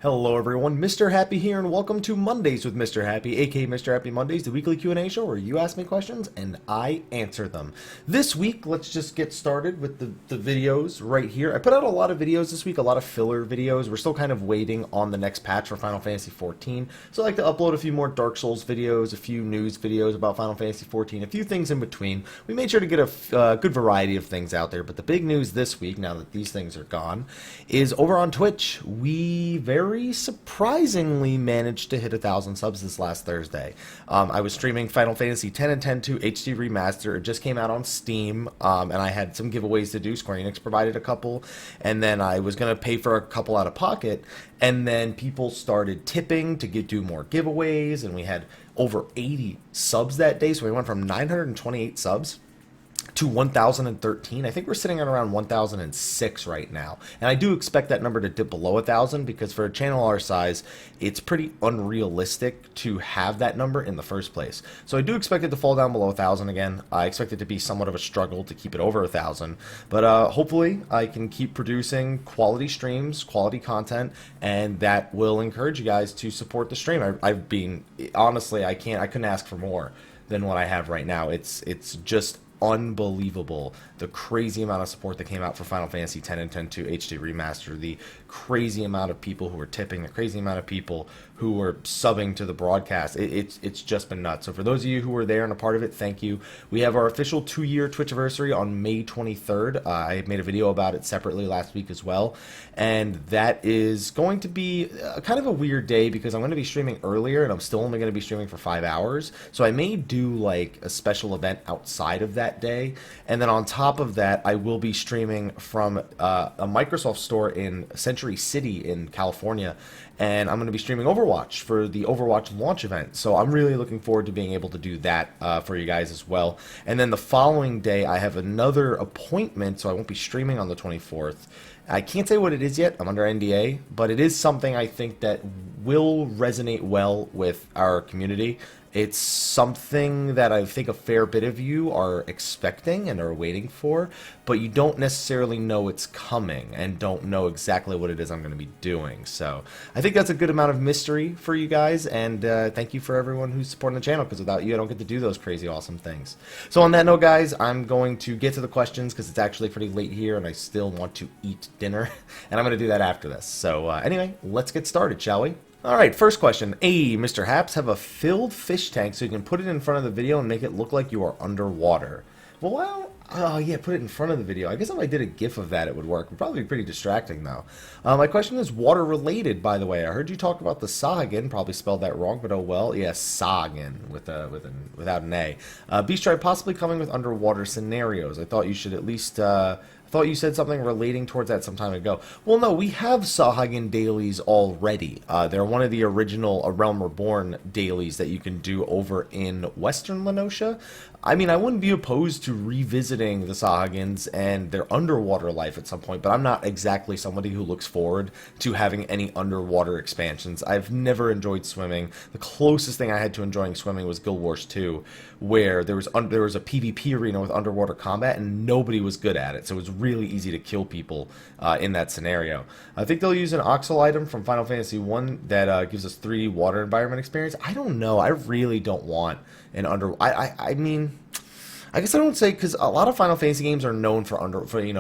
Hello everyone, Mr. Happy here, and welcome to Mondays with Mr. Happy, aka Mr. Happy Mondays, the weekly Q&A show where you ask me questions and I answer them. This week, let's just get started with the videos right here. I put out a lot of videos this week, a lot of filler videos. We're still kind of waiting on the next patch for Final Fantasy XIV, so I like to upload a few more Dark Souls videos, a few news videos about Final Fantasy XIV, a few things in between. We made sure to get a good variety of things out there, but the big news this week, now that these things are gone, is over on Twitch. We very surprisingly managed to hit 1,000 subs this last Thursday. I was streaming Final Fantasy X and X-2 HD Remaster. It just came out on Steam, and I had some giveaways to do. Square Enix provided a couple, and then I was going to pay for a couple out of pocket, and then people started tipping to do more giveaways, and we had over 80 subs that day, so we went from 928 subs to 1,013. I think we're sitting at around 1,006 right now. And I do expect that number to dip below 1,000 because for a channel our size, it's pretty unrealistic to have that number in the first place. So I do expect it to fall down below 1,000 again. I expect it to be somewhat of a struggle to keep it over 1,000. But hopefully I can keep producing quality streams, quality content, and that will encourage you guys to support the stream. I've been, honestly, I couldn't ask for more than what I have right now. It's just unbelievable, the crazy amount of support that came out for Final Fantasy X and X-2 HD Remaster, the crazy amount of people who were tipping, the crazy amount of people who were subbing to the broadcast. It's just been nuts. So for those of you who were there and a part of it, thank you. We have our official 2-year Twitch anniversary on May 23rd. I made a video about it separately last week as well, and that is going to be kind of a weird day because I'm going to be streaming earlier and I'm still only going to be streaming for 5 hours. So I may do like a special event outside of that day, and then on top of that I will be streaming from a Microsoft store in Century City in California, and I'm going to be streaming Overwatch for the Overwatch launch event. So I'm really looking forward to being able to do that for you guys as well. And then the following day I have another appointment, so I won't be streaming on the 24th. I can't say what it is yet, I'm under NDA, but it is something I think that will resonate well with our community. It's something that I think a fair bit of you are expecting and are waiting for, but you don't necessarily know it's coming and don't know exactly what it is I'm going to be doing. So I think that's a good amount of mystery for you guys, and thank you for everyone who's supporting the channel, because without you I don't get to do those crazy awesome things. So on that note, guys, I'm going to get to the questions because it's actually pretty late here and I still want to eat dinner, and I'm going to do that after this. So anyway, let's get started, shall we? Alright, first question. Hey, Mr. Haps, have a filled fish tank so you can put it in front of the video and make it look like you are underwater. Well, yeah, put it in front of the video. I guess if I did a GIF of that, it would work. It would probably be pretty distracting, though. My question is water-related, by the way. I heard you talk about the Sahagin. Probably spelled that wrong, but oh well. Yeah, Sahagin, without an A. Beast Tribe possibly coming with underwater scenarios. I thought you should at least... I thought you said something relating towards that some time ago. Well, no, we have Sahagin dailies already. They're one of the original A Realm Reborn dailies that you can do over in Western Lenosha. I mean, I wouldn't be opposed to revisiting the Sahagins and their underwater life at some point, but I'm not exactly somebody who looks forward to having any underwater expansions. I've never enjoyed swimming. The closest thing I had to enjoying swimming was Guild Wars 2, where there was a PvP arena with underwater combat and nobody was good at it, so it was really easy to kill people in that scenario. I think they'll use an Oxel item from Final Fantasy 1 that gives us 3 water environment experience. I don't know. I really don't want an I mean, I guess I don't say, because a lot of Final Fantasy games are known for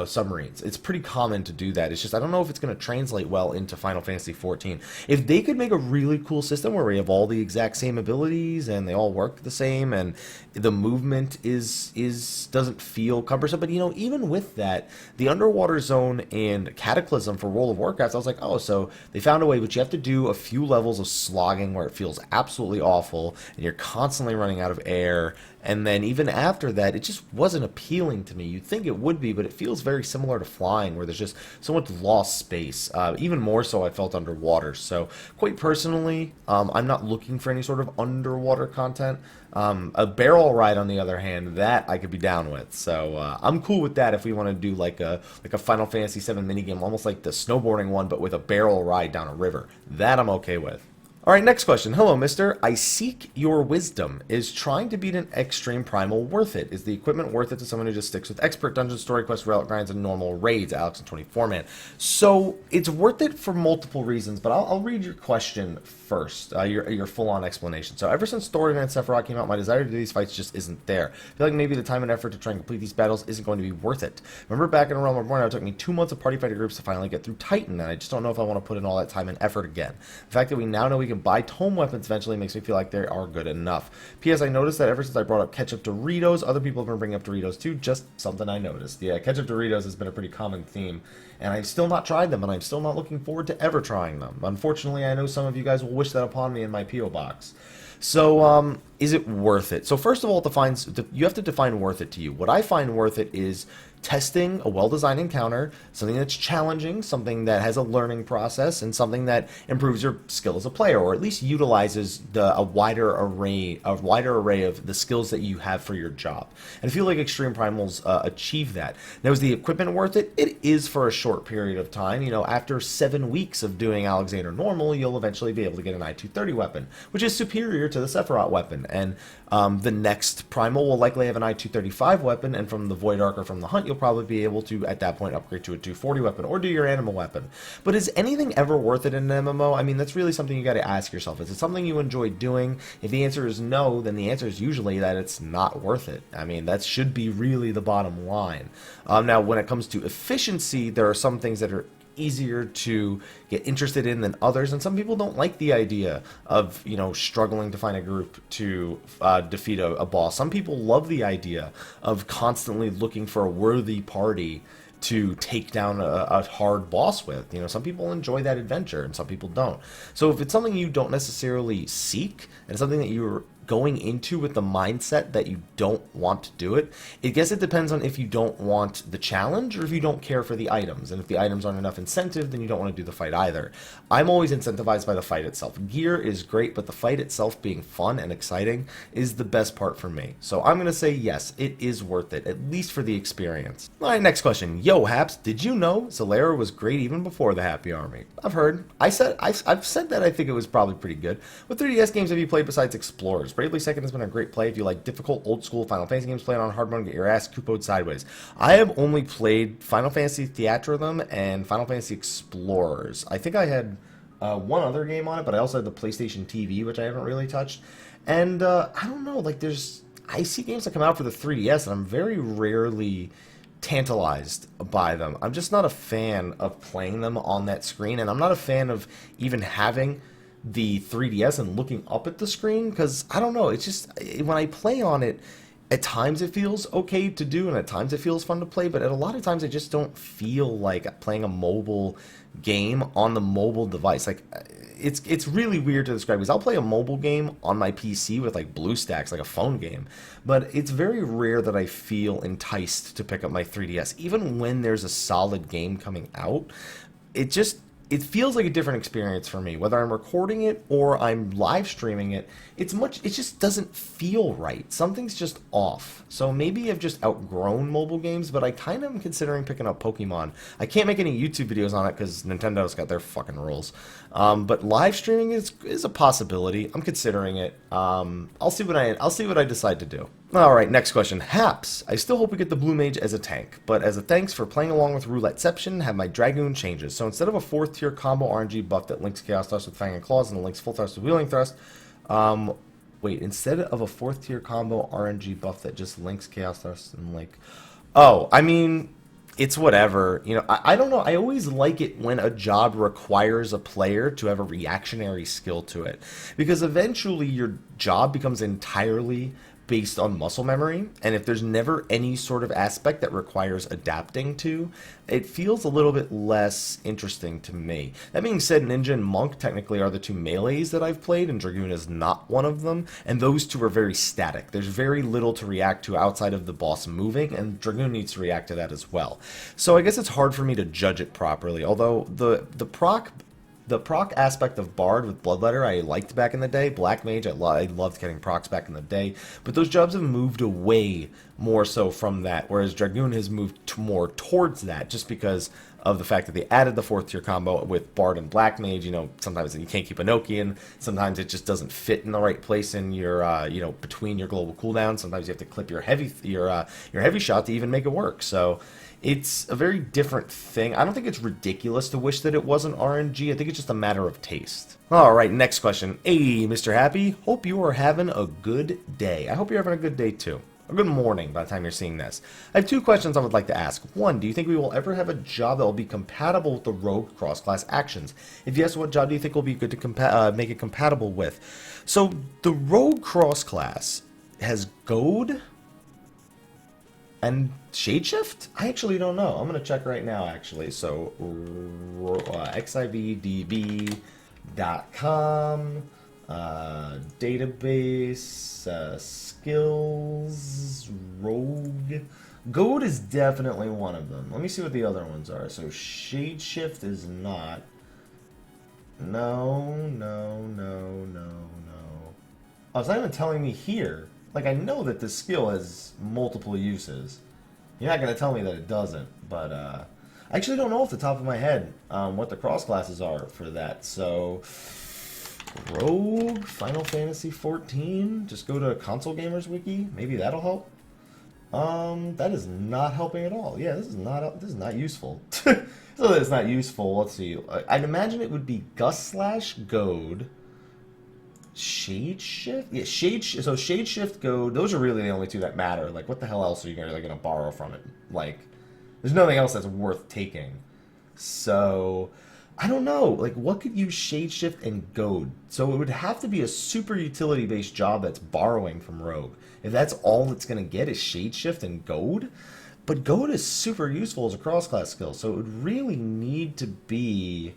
submarines. It's pretty common to do that. It's just I don't know if it's going to translate well into Final Fantasy XIV. If they could make a really cool system where we have all the exact same abilities and they all work the same and the movement doesn't feel cumbersome, but even with that, the underwater zone in Cataclysm for World of Warcraft, I was like, oh, so they found a way, but you have to do a few levels of slogging where it feels absolutely awful and you're constantly running out of air. And then even after that, it just wasn't appealing to me. You'd think it would be, but it feels very similar to flying, where there's just so much lost space. Even more so I felt underwater. So quite personally, I'm not looking for any sort of underwater content. A barrel ride, on the other hand, that I could be down with. So I'm cool with that if we want to do like a Final Fantasy VII minigame, almost like the snowboarding one, but with a barrel ride down a river. That I'm okay with. All right, next question. Hello, mister. I seek your wisdom. Is trying to beat an extreme primal worth it? Is the equipment worth it to someone who just sticks with expert dungeon story quests, relic grinds, and normal raids? Alex and 24 man. So it's worth it for multiple reasons, but I'll read your question first. Your full-on explanation. So ever since Story and Sephiroth came out, my desire to do these fights just isn't there. I feel like maybe the time and effort to try and complete these battles isn't going to be worth it. Remember back in A Realm Reborn, it took me 2 months of party fighter groups to finally get through Titan, and I just don't know if I want to put in all that time and effort again. The fact that we now know we can buy tome weapons eventually makes me feel like they are good enough. P.S. I noticed that ever since I brought up ketchup Doritos, other people have been bringing up Doritos too. Just something I noticed. Yeah, ketchup Doritos has been a pretty common theme, and I've still not tried them, and I'm still not looking forward to ever trying them. Unfortunately, I know some of you guys will wish that upon me in my P.O. box. So, is it worth it? So first of all, you have to define worth it to you. What I find worth it is testing a well-designed encounter, something that's challenging, something that has a learning process, and something that improves your skill as a player, or at least utilizes a wider array of the skills that you have for your job. And I feel like Extreme Primals achieve that. Now, is the equipment worth it? It is for a short period of time. You know, after 7 weeks of doing Alexander normal, you'll eventually be able to get an I-230 weapon, which is superior to the Sephiroth weapon. And the next Primal will likely have an I-235 weapon, and from the Void Arc or from the Hunt, you'll probably be able to, at that point, upgrade to a 240 weapon or do your Anima weapon. But is anything ever worth it in an MMO? I mean, that's really something you got to ask yourself. Is it something you enjoy doing? If the answer is no, then the answer is usually that it's not worth it. I mean, that should be really the bottom line. Now, when it comes to efficiency, there are some things that are easier to get interested in than others, and some people don't like the idea of, you know, struggling to find a group to defeat a boss. Some people love the idea of constantly looking for a worthy party to take down a hard boss with. You know, some people enjoy that adventure and some people don't. So if it's something you don't necessarily seek and something that you're going into with the mindset that you don't want to do it, I guess it depends on if you don't want the challenge or if you don't care for the items. And if the items aren't enough incentive, then you don't want to do the fight either. I'm always incentivized by the fight itself. Gear is great, but the fight itself being fun and exciting is the best part for me. So I'm going to say yes, it is worth it, at least for the experience. Alright, next question. Yo, Haps, did you know Zalera was great even before the Happy Army? I've heard. I've said that I think it was probably pretty good. What 3DS games have you played besides Explorers? Bravely Second has been a great play if you like difficult, old-school Final Fantasy games. Play it on hard mode and get your ass kupoed sideways. I have only played Final Fantasy Theatrhythm and Final Fantasy Explorers. I think I had one other game on it, but I also had the PlayStation TV, which I haven't really touched. And I don't know, like I see games that come out for the 3DS, and I'm very rarely tantalized by them. I'm just not a fan of playing them on that screen, and I'm not a fan of even having the 3DS and looking up at the screen, because I don't know, it's just when I play on it, at times it feels okay to do and at times it feels fun to play, but at a lot of times I just don't feel like playing a mobile game on the mobile device. Like, it's really weird to describe, because I'll play a mobile game on my PC with like BlueStacks, like a phone game, but it's very rare that I feel enticed to pick up my 3DS. Even when there's a solid game coming out, it feels like a different experience for me. Whether I'm recording it or I'm live streaming it, it just doesn't feel right. Something's just off. So maybe I've just outgrown mobile games, but I kind of am considering picking up Pokemon. I can't make any YouTube videos on it because Nintendo's got their fucking rules. But live streaming is a possibility. I'm considering it. I'll see what I decide to do. Alright, next question. Haps, I still hope we get the Blue Mage as a tank, but as a thanks for playing along with Rouletteception, have my Dragoon changes. So instead of a 4th tier combo RNG buff that links Chaos Thrust with Fang and Claws and links Full Thrust with Wheeling Thrust, instead of a 4th tier combo RNG buff that just links Chaos Thrust and like... Oh, I mean, it's whatever. You know, I don't know. I always like it when a job requires a player to have a reactionary skill to it, because eventually your job becomes entirely based on muscle memory, and if there's never any sort of aspect that requires adapting to, it feels a little bit less interesting to me. That being said, Ninja and Monk technically are the 2 melees that I've played, and Dragoon is not one of them, and those 2 are very static. There's very little to react to outside of the boss moving, and Dragoon needs to react to that as well. So I guess it's hard for me to judge it properly, although the proc aspect of Bard with Bloodletter I liked back in the day. Black Mage, I loved getting procs back in the day. But those jobs have moved away more so from that, whereas Dragoon has moved more towards that, just because of the fact that they added the 4th tier combo with Bard and Black Mage. You know, sometimes you can't keep a Nokian, sometimes it just doesn't fit in the right place in your, you know, between your global cooldowns. Sometimes you have to clip your heavy shot to even make it work. So it's a very different thing. I don't think it's ridiculous to wish that it wasn't RNG. I think it's just a matter of taste. All right, next question. Hey, Mr. Happy, hope you are having a good day. I hope you're having a good day too. Or good morning by the time you're seeing this. I have 2 questions I would like to ask. 1, do you think we will ever have a job that will be compatible with the rogue cross-class actions? If yes, what job do you think will be good to make it compatible with? So the rogue cross-class has Goad and Shadeshift? I actually don't know. I'm going to check right now, actually. So, xivdb.com, database, skills, rogue. Goad is definitely one of them. Let me see what the other ones are. So, Shadeshift is not. No. Oh, it's not even telling me here. Like, I know that this skill has multiple uses. You're not going to tell me that it doesn't, but I actually don't know off the top of my head what the cross classes are for that. So, Rogue, Final Fantasy 14, just go to Console Gamers Wiki. Maybe that'll help. That is not helping at all. Yeah, this is not useful. So it's not useful. Let's see. I'd imagine it would be Gus/Goad. Shadeshift? Yeah, so Shadeshift, Goad, those are really the only 2 that matter. Like, what the hell else are you really going to borrow from it? Like, there's nothing else that's worth taking. So, I don't know. Like, what could use Shadeshift and Goad? So it would have to be a super utility-based job that's borrowing from Rogue. If that's all it's going to get is Shadeshift and Goad? But Goad is super useful as a cross-class skill, so it would really need to be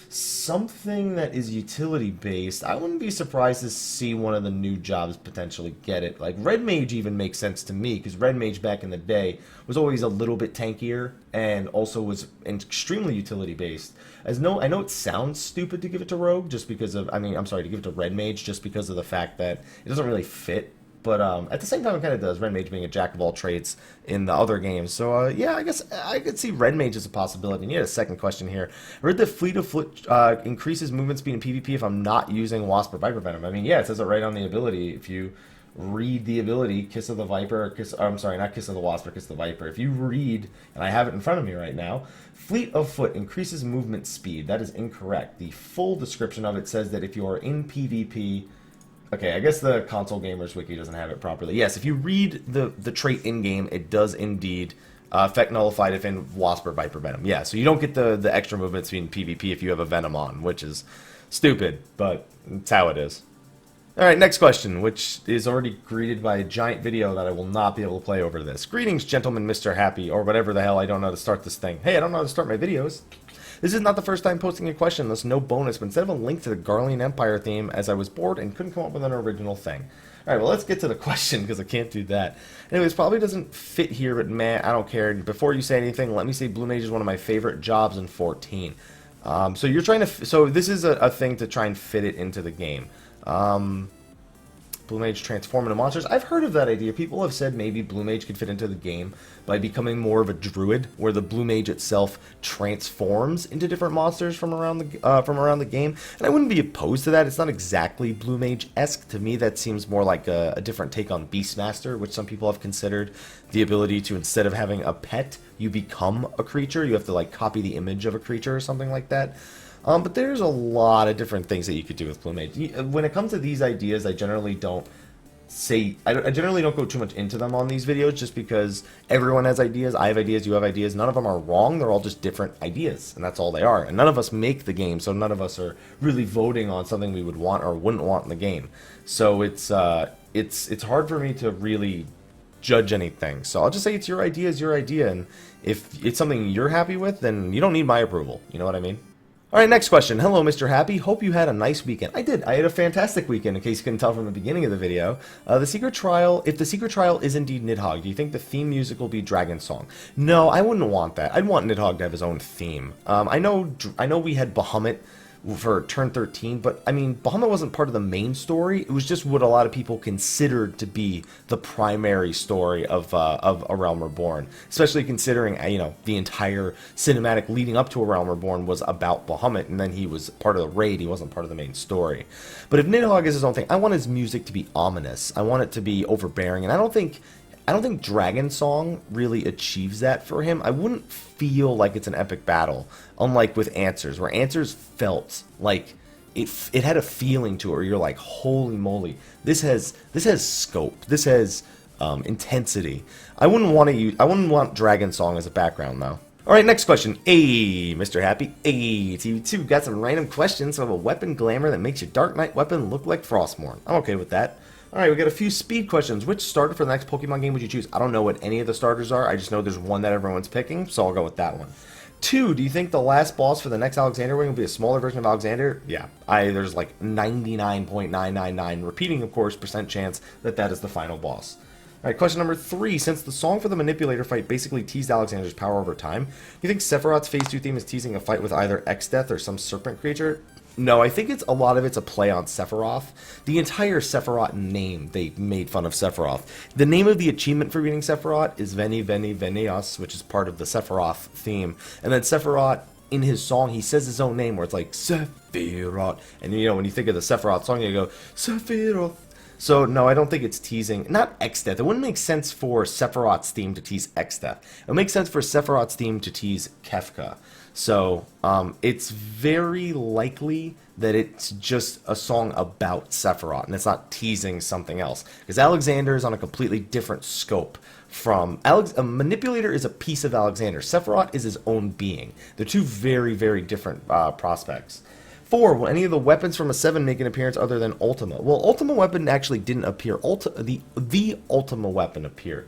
something that is utility based. I wouldn't be surprised to see one of the new jobs potentially get it. Like Red Mage even makes sense to me, because Red Mage back in the day was always a little bit tankier and also was extremely utility based. I know it sounds stupid to give it to Rogue just because of, to give it to Red Mage just because of the fact that it doesn't really fit. But at the same time, it kind of does. Red Mage being a jack of all trades in the other games. So, yeah, I guess I could see Red Mage as a possibility. And you had a second question here. I heard that Fleet of Foot increases movement speed in PvP if I'm not using Wasp or Viper Venom. I mean, yeah, it says it right on the ability. If you read the ability, Kiss of the Viper, not Kiss of the Wasp, or Kiss of the Viper. If you read, and I have it in front of me right now, Fleet of Foot increases movement speed. That is incorrect. The full description of it says that if you are in PvP... Okay, I guess the Console Gamers Wiki doesn't have it properly. Yes, if you read the trait in-game, it does indeed effect nullified if in Wasp or Viper Venom. Yeah, so you don't get the extra movement speed in PvP if you have a Venom on, which is stupid, but it's how it is. Alright, next question, which is already greeted by a giant video that I will not be able to play over this. Greetings, gentlemen, Mr. Happy, or whatever the hell, I don't know how to start this thing. Hey, I don't know how to start my videos. This is not the first time posting a question, thus no bonus, but instead of a link to the Garlean Empire theme, as I was bored and couldn't come up with an original thing. Alright, well, let's get to the question, because I can't do that. Anyways, probably doesn't fit here, but man, I don't care. Before you say anything, let me say Blue Mage is one of my favorite jobs in 14. So you're trying to... So this is a thing to try and fit it into the game. Blue Mage transform into monsters. I've heard of that idea. People have said maybe Blue Mage could fit into the game by becoming more of a druid, where the Blue Mage itself transforms into different monsters from around the game. And I wouldn't be opposed to that. It's not exactly Blue Mage-esque. To me, that seems more like a different take on Beastmaster, which some people have considered the ability to, instead of having a pet, you become a creature. You have to like copy the image of a creature or something like that. But there's a lot of different things that you could do with Blue Mage. When it comes to these ideas, I generally don't go too much into them on these videos, just because everyone has ideas. I have ideas, you have ideas. None of them are wrong. They're all just different ideas, and that's all they are. And none of us make the game, so none of us are really voting on something we would want or wouldn't want in the game. So it's hard for me to really judge anything. So I'll just say it's your idea, and if it's something you're happy with, then you don't need my approval. You know what I mean? Alright, next question. Hello, Mr. Happy. Hope you had a nice weekend. I did. I had a fantastic weekend, in case you couldn't tell from the beginning of the video. If the secret trial is indeed Nidhogg, do you think the theme music will be Dragon Song? No, I wouldn't want that. I'd want Nidhogg to have his own theme. I know we had Bahamut for turn 13, but I mean, Bahamut wasn't part of the main story. It was just what a lot of people considered to be the primary story of A Realm Reborn, especially considering, you know, the entire cinematic leading up to A Realm Reborn was about Bahamut, and then he was part of the raid. He wasn't part of the main story. But if Nidhogg is his own thing, I want his music to be ominous. I want it to be overbearing, and I don't think Dragon Song really achieves that for him. I wouldn't feel like it's an epic battle, unlike with Answers, where Answers felt like it had a feeling to it where you're like, holy moly, this has scope, this has intensity. I wouldn't want Dragon Song as a background though. Alright, next question. Hey, Mr. Happy. Hey, TV2, got some random questions of a weapon glamour that makes your Dark Knight weapon look like Frostmourne. I'm okay with that. Alright, we got a few speed questions. Which starter for the next Pokemon game would you choose? I don't know what any of the starters are. I just know there's one that everyone's picking, so I'll go with that one. 2, do you think the last boss for the next Alexander Wing will be a smaller version of Alexander? Yeah. There's like 99.999, repeating of course, % chance that is the final boss. Alright, question number 3. Since the song for the Manipulator fight basically teased Alexander's power over time, do you think Sephiroth's Phase 2 theme is teasing a fight with either X-Death or some serpent creature? No, I think a lot of it's a play on Sephiroth. The entire Sephiroth name, they made fun of Sephiroth. The name of the achievement for beating Sephiroth is Veni Veni Venias, which is part of the Sephiroth theme. And then Sephiroth, in his song, he says his own name, where it's like, Sephiroth. And you know, when you think of the Sephiroth song, you go, Sephiroth. So, no, I don't think it's teasing. Not X-Death. It wouldn't make sense for Sephiroth's theme to tease X-Death. It would make sense for Sephiroth's theme to tease Kefka. So, it's very likely that it's just a song about Sephiroth, and it's not teasing something else. Because Alexander is on a completely different scope from... A Manipulator is a piece of Alexander. Sephiroth is his own being. They're two very, very different prospects. 4, will any of the weapons from a 7 make an appearance other than Ultima? Well, Ultima weapon actually didn't appear. The Ultima weapon appeared.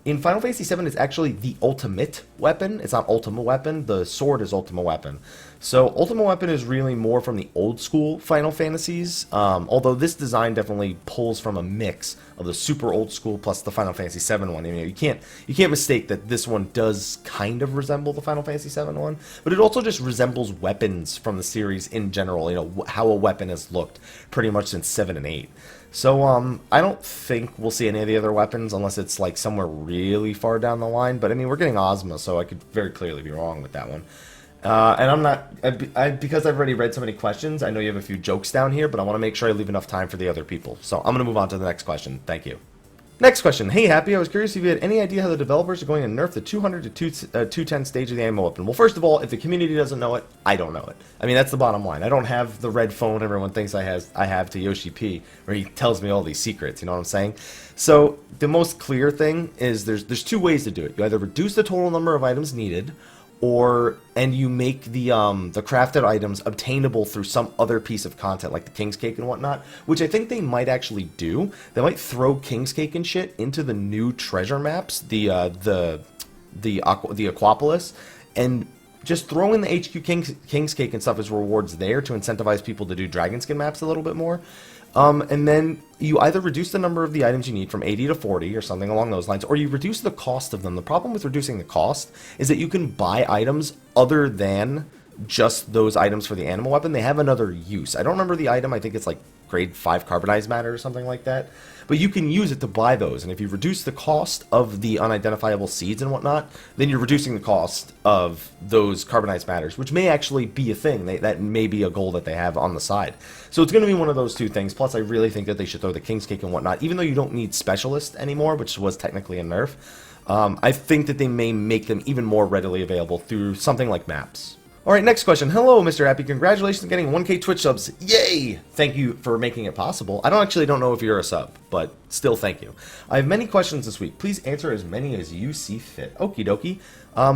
In Final Fantasy VII, it's actually the ultimate weapon. It's not Ultima weapon. The sword is Ultima weapon. So Ultima weapon is really more from the old school Final Fantasies. Although this design definitely pulls from a mix of the super old school plus the Final Fantasy VII one. I mean, you can't mistake that this one does kind of resemble the Final Fantasy VII one, but it also just resembles weapons from the series in general. You know how a weapon has looked pretty much since 7 and 8. So, I don't think we'll see any of the other weapons unless it's, like, somewhere really far down the line. But, I mean, we're getting Ozma, so I could very clearly be wrong with that one. And I'm not... because I've already read so many questions, I know you have a few jokes down here, but I want to make sure I leave enough time for the other people. So, I'm going to move on to the next question. Thank you. Next question. Hey, Happy, I was curious if you had any idea how the developers are going to nerf the 200 to 210 stage of the Anima weapon. Well, first of all, if the community doesn't know it, I don't know it. I mean, that's the bottom line. I don't have the red phone everyone thinks I have to Yoshi P, where he tells me all these secrets, you know what I'm saying? So, the most clear thing is there's 2 ways to do it. You either reduce the total number of items needed, and you make the crafted items obtainable through some other piece of content, like the King's Cake and whatnot, which I think they might actually do. They might throw King's Cake and shit into the new treasure maps, the Aquapolis, and just throw in the HQ King's Cake and stuff as rewards there to incentivize people to do Dragon Skin maps a little bit more. And then you either reduce the number of the items you need from 80 to 40 or something along those lines, or you reduce the cost of them. The problem with reducing the cost is that you can buy items other than just those items for the Anima weapon. They have another use. I don't remember the item. I think it's like grade 5 carbonized matter or something like that. But you can use it to buy those, and if you reduce the cost of the unidentifiable seeds and whatnot, then you're reducing the cost of those carbonized matters, which may actually be a thing. That may be a goal that they have on the side. So it's going to be one of those 2 things. Plus, I really think that they should throw the King's Cake and whatnot, even though you don't need Specialist anymore, which was technically a nerf. I think that they may make them even more readily available through something like maps. Alright, next question. Hello, Mr. Happy. Congratulations on getting 1K Twitch subs. Yay! Thank you for making it possible. I don't know if you're a sub, but still thank you. I have many questions this week. Please answer as many as you see fit. Okie dokie.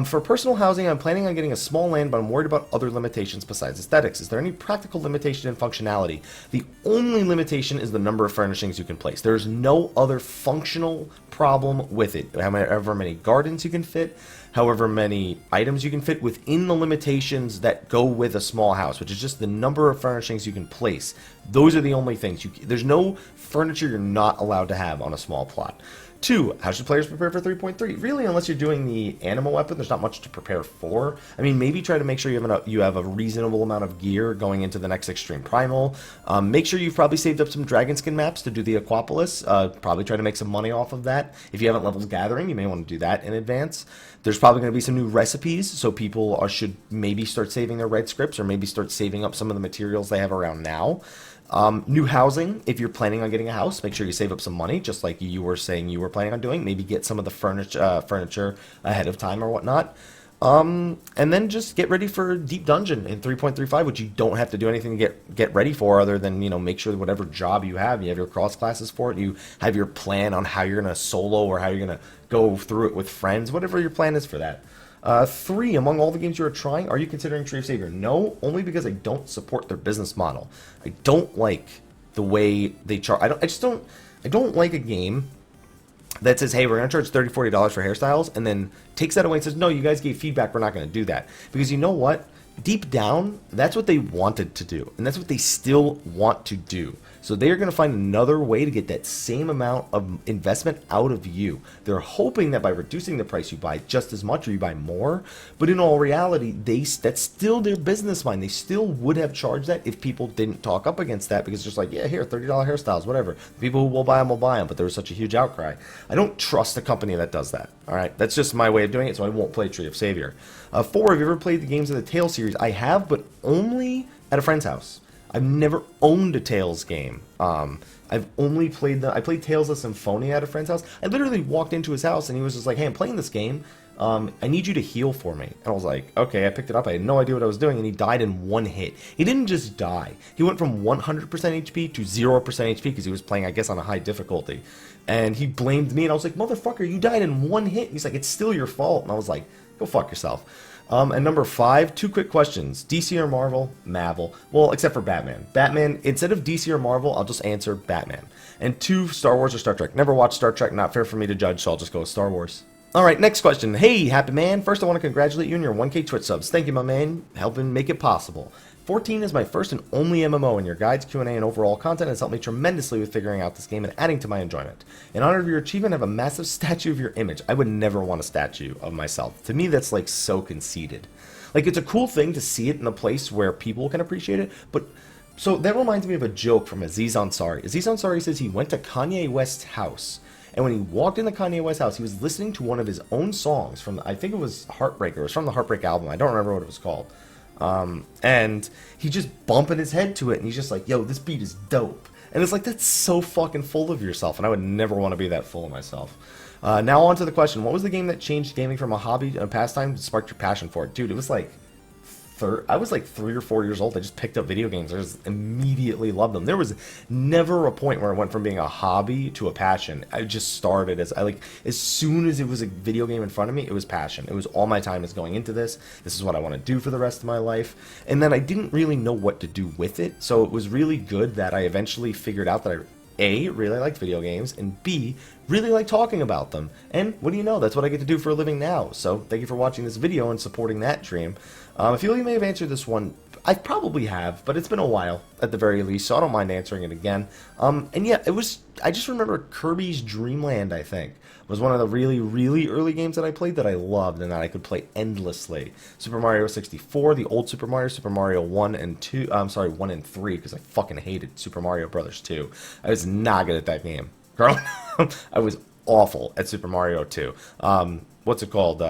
For personal housing, I'm planning on getting a small land, but I'm worried about other limitations besides aesthetics. Is there any practical limitation in functionality? The only limitation is the number of furnishings you can place. There's no other functional problem with it. However many gardens you can fit, however many items you can fit within the limitations that go with a small house, which is just the number of furnishings you can place. Those are the only things. There's no furniture you're not allowed to have on a small plot. 2, how should players prepare for 3.3? Really, unless you're doing the Anima weapon, there's not much to prepare for. I mean, maybe try to make sure you have a reasonable amount of gear going into the next Extreme Primal. Make sure you've probably saved up some Dragon Skin maps to do the Aquapolis. Probably try to make some money off of that. If you haven't leveled Gathering, you may want to do that in advance. There's probably going to be some new recipes, so people should maybe start saving their red scripts, or maybe start saving up some of the materials they have around now. New housing, if you're planning on getting a house, make sure you save up some money, just like you were saying you were planning on doing. Maybe get some of the furniture ahead of time or whatnot. And then just get ready for Deep Dungeon in 3.35, which you don't have to do anything to get ready for, other than, you know, make sure that whatever job you have your cross classes for it, you have your plan on how you're going to solo or how you're going to go through it with friends, whatever your plan is for that. 3, among all the games you are trying, are you considering Tree of Savior? No, only because I don't support their business model. I don't like the way they charge. I don't like a game that says, hey, we're going to charge $30, $40 for hairstyles, and then takes that away and says, no, you guys gave feedback, we're not going to do that. Because you know what? Deep down, that's what they wanted to do, and that's what they still want to do. So they are going to find another way to get that same amount of investment out of you. They're hoping that by reducing the price, you buy just as much or you buy more. But in all reality, that's still their business mind. They still would have charged that if people didn't talk up against that, because it's just like, yeah, here, $30 hairstyles, whatever. The people who will buy them will buy them, but there was such a huge outcry. I don't trust a company that does that. All right, that's just my way of doing it, so I won't play Tree of Savior. 4, have you ever played the games of the Tales series? I have, but only at a friend's house. I've never owned a Tales game. I've only played I played Tales of Symphonia at a friend's house. I literally walked into his house and he was just like, hey, I'm playing this game. I need you to heal for me. And I was like, okay, I picked it up. I had no idea what I was doing, and he died in one hit. He didn't just die. He went from 100% HP to 0% HP because he was playing, I guess, on a high difficulty. And he blamed me, and I was like, motherfucker, you died in one hit. And he's like, it's still your fault. And I was like, go fuck yourself. And number 5, 2 quick questions. DC or Marvel? Marvel. Well, except for Batman. Batman, instead of DC or Marvel, I'll just answer Batman. And 2, Star Wars or Star Trek? Never watched Star Trek, not fair for me to judge, so I'll just go with Star Wars. Alright, next question. Hey, Happy Man. First, I want to congratulate you on your 1K Twitch subs. Thank you, my man, helping make it possible. 14 is my first and only MMO, and your guides, Q&A, and overall content has helped me tremendously with figuring out this game and adding to my enjoyment. In honor of your achievement, I have a massive statue of your image. I would never want a statue of myself. To me, that's like so conceited. Like, it's a cool thing to see it in a place where people can appreciate it, but... So that reminds me of a joke from Aziz Ansari. Aziz Ansari says he went to Kanye West's house, and when he walked in the Kanye West house, he was listening to one of his own songs from, I think it was Heartbreaker. It was from the Heartbreak album. I don't remember what it was called. And he just bumping his head to it, and he's just like, yo, this beat is dope. And it's like, that's so fucking full of yourself, and I would never want to be that full of myself. Now on to the question. What was the game that changed gaming from a hobby and a pastime and sparked your passion for it? Dude, it was like... I was like 3 or 4 years old. I just picked up video games. I just immediately loved them. There was never a point where it went from being a hobby to a passion. I just started as soon as it was a video game in front of me, it was passion. It was all my time is going into this. This is what I want to do for the rest of my life. And then I didn't really know what to do with it. So it was really good that I eventually figured out that I A, really liked video games, and B, really like talking about them. And what do you know, that's what I get to do for a living now. So thank you for watching this video and supporting that dream. I feel you may have answered this one. I probably have, but it's been a while at the very least, so I don't mind answering it again. And yeah, I just remember Kirby's Dream Land, I think, was one of the really, really early games that I played that I loved and that I could play endlessly. Super Mario 64, the old Super Mario 1 and 2, 1 and 3, because I fucking hated Super Mario Brothers 2. I was not good at that game. Growing up, I was awful at Super Mario 2. What's it called?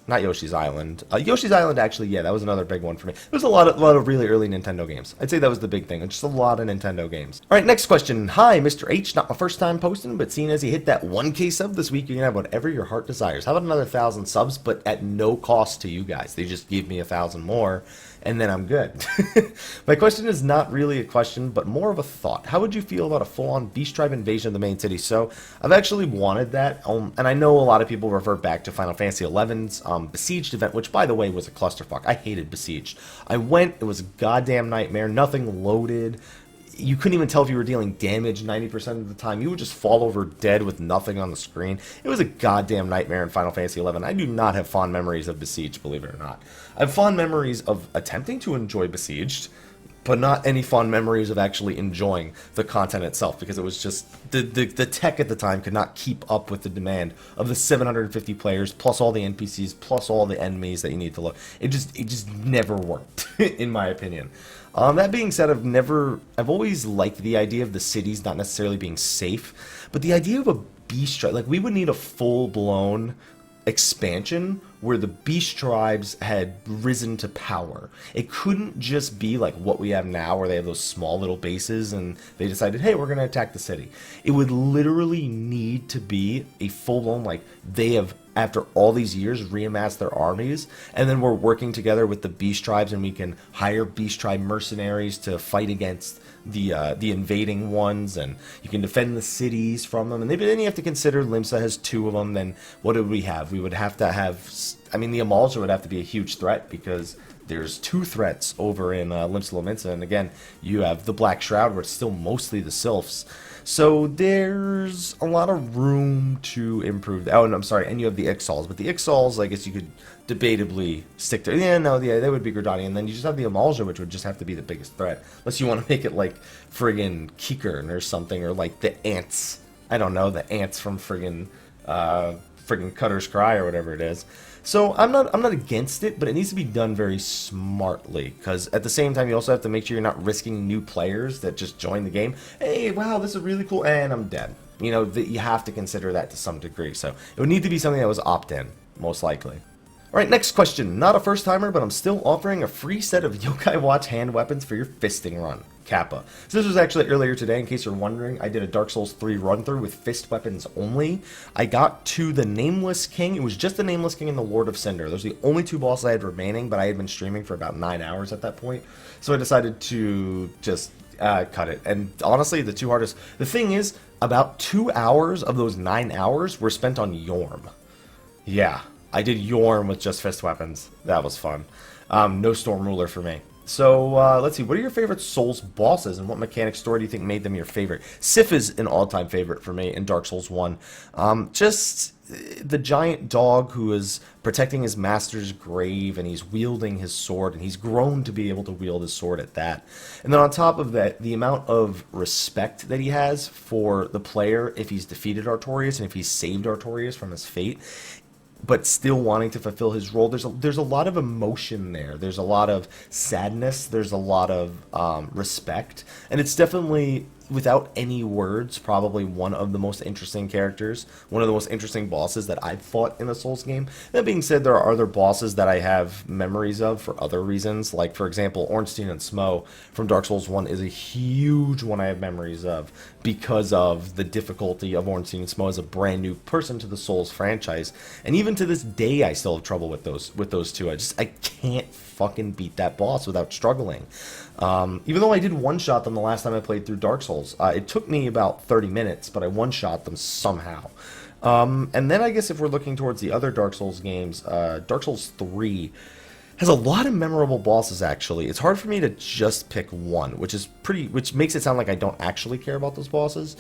Not Yoshi's Island. Yoshi's Island, actually, yeah, that was another big one for me. There was a lot of really early Nintendo games. I'd say that was the big thing. Just a lot of Nintendo games. All right, next question. Hi, Mr. H. Not my first time posting, but seeing as you hit that 1K sub this week, you can have whatever your heart desires. How about another 1,000 subs, but at no cost to you guys? They just give me 1,000 more, and then I'm good. My question is not really a question, but more of a thought. How would you feel about a full-on Beast Tribe invasion of the main city? So, I've actually wanted that, and I know a lot of people revert back to Final Fantasy XI's Besieged event, which, by the way, was a clusterfuck. I hated Besieged. I went, it was a goddamn nightmare, nothing loaded. You couldn't even tell if you were dealing damage 90% of the time. You would just fall over dead with nothing on the screen. It was a goddamn nightmare in Final Fantasy XI. I do not have fond memories of Besieged, believe it or not. I have fond memories of attempting to enjoy Besieged, but not any fond memories of actually enjoying the content itself, because it was just the tech at the time could not keep up with the demand of the 750 players plus all the NPCs plus all the enemies that you need to look. It just never worked in my opinion. That being said, I've always liked the idea of the cities not necessarily being safe, but the idea of a beast tribe, like we would need a full-blown expansion where the beast tribes had risen to power. It couldn't just be like what we have now, where they have those small little bases and they decided, hey, we're going to attack the city. It would literally need to be a full-blown, like, they have, after all these years, reamassed their armies, and then we're working together with the beast tribes, and we can hire beast tribe mercenaries to fight against the invading ones, and you can defend the cities from them. And then you have to consider Limsa has 2 of them. Then what would we have? We would have to have, I mean, the Amalja would have to be a huge threat, because there's 2 threats over in Limsa Lominsa, and again, you have the Black Shroud, where it's still mostly the Sylphs. So there's a lot of room to improve. Oh, and I'm sorry, and you have the Ixals, but the Ixals, I guess you could debatably stick to. Yeah, no, yeah, that would be Gridani, and then you just have the Amalja, which would just have to be the biggest threat, unless you want to make it like friggin' Kikern or something, or like the ants. I don't know, the ants from friggin' Cutter's Cry or whatever it is. So I'm not against it, but it needs to be done very smartly, because at the same time you also have to make sure you're not risking new players that just join the game. Hey, wow, this is really cool, and I'm dead. You know, you have to consider that to some degree. So it would need to be something that was opt-in, most likely. Alright, next question. Not a first timer, but I'm still offering a free set of Yokai Watch hand weapons for your fisting run. Kappa. So this was actually earlier today, in case you're wondering. I did a Dark Souls 3 run-through with fist weapons only. I got to the Nameless King. It was just the Nameless King and the Lord of Cinder. Those are the only 2 bosses I had remaining, but I had been streaming for about 9 hours at that point. So I decided to just cut it. And honestly, the 2 hardest... The thing is, about 2 hours of those 9 hours were spent on Yorm. Yeah, I did Yorm with just fist weapons. That was fun. No Storm Ruler for me. So, let's see, what are your favorite Souls bosses, and what mechanic story do you think made them your favorite? Sif is an all-time favorite for me in Dark Souls 1. Just the giant dog who is protecting his master's grave, and he's wielding his sword, and he's grown to be able to wield his sword at that. And then on top of that, the amount of respect that he has for the player if he's defeated Artorias, and if he's saved Artorias from his fate, but still wanting to fulfill his role. There's a lot of emotion there. There's a lot of sadness. There's a lot of respect. And it's definitely, without any words, probably one of the most interesting characters, one of the most interesting bosses that I've fought in a Souls game. That being said, there are other bosses that I have memories of for other reasons. Like, for example, Ornstein and Smo from Dark Souls 1 is a huge one I have memories of, because of the difficulty of Ornstein and Smo as a brand new person to the Souls franchise. And even to this day, I still have trouble with those 2. I can't fucking beat that boss without struggling. Even though I did one-shot them the last time I played through Dark Souls. It took me about 30 minutes, but I one-shot them somehow. And then I guess if we're looking towards the other Dark Souls games, Dark Souls 3 has a lot of memorable bosses, actually. It's hard for me to just pick one, which makes it sound like I don't actually care about those bosses.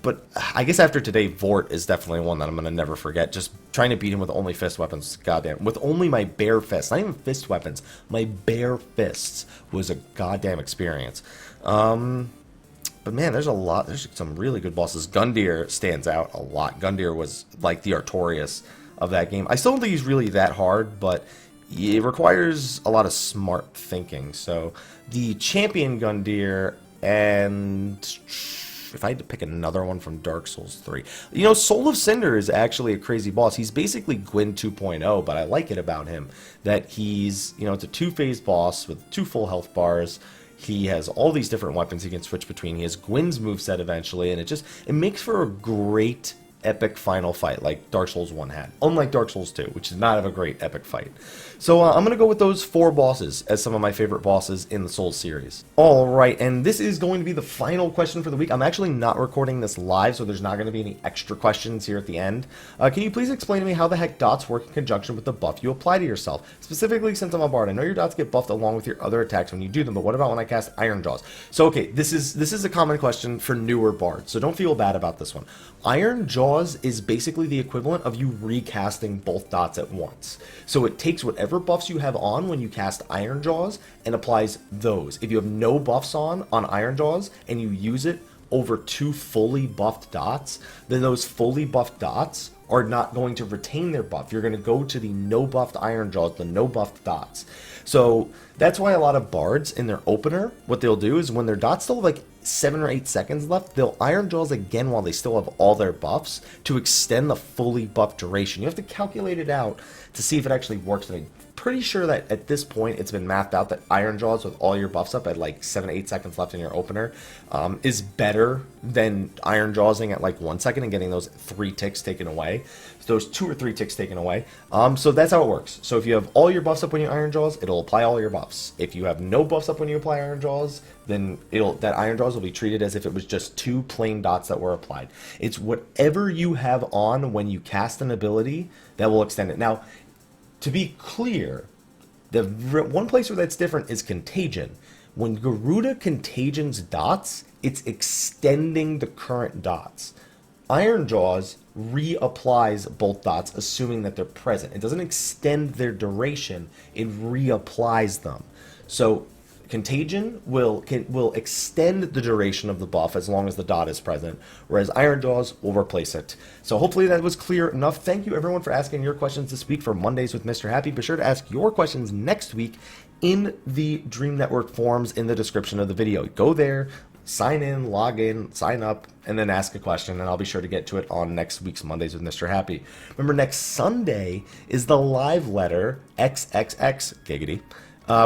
But I guess after today, Vort is definitely one that I'm going to never forget. Just trying to beat him with only fist weapons, goddamn. With only my bare fists, not even fist weapons, my bare fists was a goddamn experience. But man, there's some really good bosses. Gundyr stands out a lot. Gundyr was like the Artorias of that game. I still don't think he's really that hard, but it requires a lot of smart thinking. So the champion Gundyr, and if I had to pick another one from Dark Souls 3, you know, Soul of Cinder is actually a crazy boss. He's basically Gwyn 2.0, but I like it about him that he's, you know, it's a 2-phase boss with 2 full health bars. He has all these different weapons he can switch between. He has Gwyn's moveset eventually, and it makes for a great epic final fight like Dark Souls 1 had. Unlike Dark Souls 2, which did not have a great epic fight. So I'm going to go with those 4 bosses as some of my favorite bosses in the Souls series. Alright, and this is going to be the final question for the week. I'm actually not recording this live, so there's not going to be any extra questions here at the end. Can you please explain to me how the heck dots work in conjunction with the buff you apply to yourself? Specifically, since I'm a bard, I know your dots get buffed along with your other attacks when you do them, but what about when I cast Iron Jaws? So okay, this is a common question for newer bards, so don't feel bad about this one. Iron Jaws Jaws is basically the equivalent of you recasting both dots at once. So it takes whatever buffs you have on when you cast Iron Jaws and applies those. If you have no buffs on Iron Jaws and you use it over 2 fully buffed dots, then those fully buffed dots are not going to retain their buff. You're going to go to the no buffed Iron Jaws, the no buffed dots. So that's why a lot of bards in their opener, what they'll do is when their dots still have like 7 or 8 seconds left, they'll Iron Jaws again while they still have all their buffs to extend the fully buffed duration. You have to calculate it out to see if it actually works. And I'm pretty sure that at this point it's been mapped out that Iron Jaws with all your buffs up at like 7 to 8 seconds left in your opener is better than Iron Jawsing at like 1 second and getting those 3 ticks taken away. Those 2 or 3 ticks taken away. So that's how it works. So if you have all your buffs up when you Iron Jaws, it'll apply all your buffs. If you have no buffs up when you apply Iron Jaws, then that Iron Jaws will be treated as if it was just 2 plain dots that were applied. It's whatever you have on when you cast an ability that will extend it. Now, to be clear, the one place where that's different is Contagion. When Garuda contagions dots, it's extending the current dots. Iron Jaws reapplies both dots, assuming that they're present. It doesn't extend their duration, it reapplies them. So Contagion will extend the duration of the buff as long as the dot is present, whereas Iron Jaws will replace it. So hopefully that was clear enough. Thank you everyone for asking your questions this week for Mondays with Mr. Happy. Be sure to ask your questions next week in the Dream Network forums in the description of the video. Go there, sign in, log in, sign up, and then ask a question, and I'll be sure to get to it on next week's Mondays with Mr. Happy. Remember, next Sunday is the live letter XXX Giggity,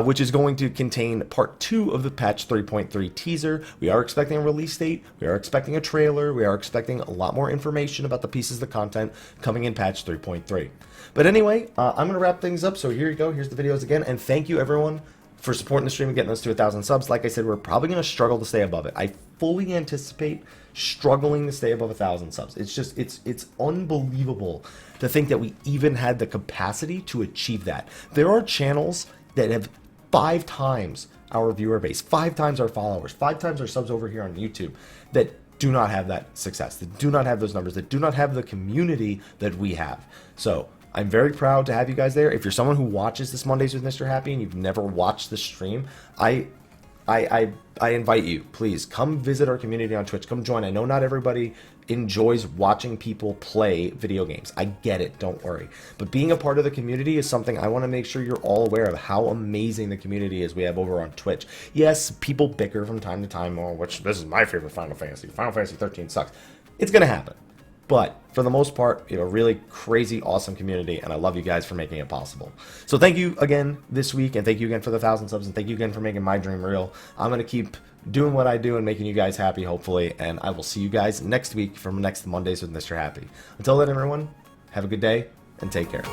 which is going to contain part 2 of the patch 3.3 teaser. We are expecting a release date, we are expecting a trailer, we are expecting a lot more information about the pieces of the content coming in patch 3.3. But anyway, I'm going to wrap things up, so here you go, here's the videos again, and thank you everyone for supporting the stream and getting us to 1,000 subs. Like I said, we're probably going to struggle to stay above it. I fully anticipate struggling to stay above 1,000 subs. It's just, it's unbelievable to think that we even had the capacity to achieve that. There are channels that have 5 times our viewer base, 5 times our followers, 5 times our subs over here on YouTube that do not have that success, that do not have those numbers, that do not have the community that we have. So I'm very proud to have you guys there. If you're someone who watches this Mondays with Mr. Happy and you've never watched the stream, I invite you, please come visit our community on Twitch. Come join. I know not everybody enjoys watching people play video games. I get it, don't worry. But being a part of the community is something I want to make sure you're all aware of how amazing the community is we have over on Twitch. Yes, people bicker from time to time, oh, this is my favorite Final Fantasy. Final Fantasy 13 sucks. It's going to happen. But for the most part, we have a really crazy, awesome community, and I love you guys for making it possible. So thank you again this week, and thank you again for the 1,000 subs, and thank you again for making my dream real. I'm going to keep doing what I do and making you guys happy, hopefully, and I will see you guys next week from next Mondays with Mr. Happy. Until then, everyone, have a good day, and take care.